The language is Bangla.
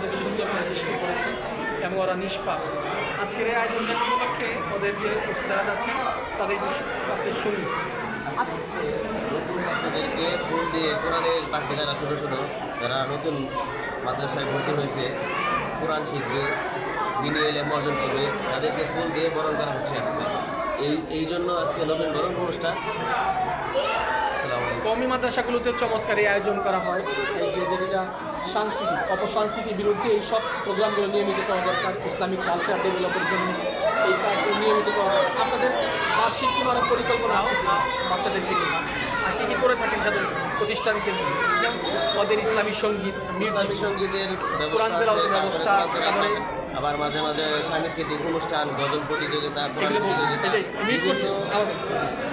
আমাদেরকে সুন্দর করে সৃষ্টি করেছে এবং ওরা নিষ্পাপ। আজকের এই আয়োজনটা উপলক্ষে ওদের যে উস্তাদ আছে তাদের কাছে শুনি। আজকে হচ্ছে নতুন ছাত্রদেরকে ফুল দিয়ে কোরআনের পাখি যারা ছোটো ছোটো যারা নতুন মাদ্রাসায় ভর্তি হয়েছে, কোরআন শিখবে, দিনী এলেম অর্জন করবে, তাদেরকে ফুল দিয়ে বরণ করা হচ্ছে আজকে। এই জন্য আজকে নতুন বরণ অনুষ্ঠান। আসসালামু আলাইকুম। কওমি মাদ্রাসাগুলোতে চমৎকার এই আয়োজন করা হয়। এই যে যেটা সাংস্কৃতিক অপসংস্কৃতির বিরুদ্ধে এই সব প্রোগ্রামগুলো নিয়মিত করা দরকার, ইসলামিক কালচার ডেভেলপের জন্য এই কাজগুলো নিয়মিত করা দরকার। আপনাদের বার্ষিক কোনো অনেক পরিকল্পনা আছে কি বাচ্চাদেরকে নিয়ে? আর কী কী করে থাকেন সাধারণ প্রতিষ্ঠানকে নিয়ে? যেমন ওদের ইসলামী সঙ্গীত, ইসলামী সঙ্গীতের কোরআন তেলাওয়াতের ব্যবস্থা, তারপরে আবার মাঝে মাঝে সাংস্কৃতিক অনুষ্ঠান, গজল প্রতিযোগিতা, কোরআন এগুলো প্রতিযোগিতা, এটাই মিট করছে বিভিন্ন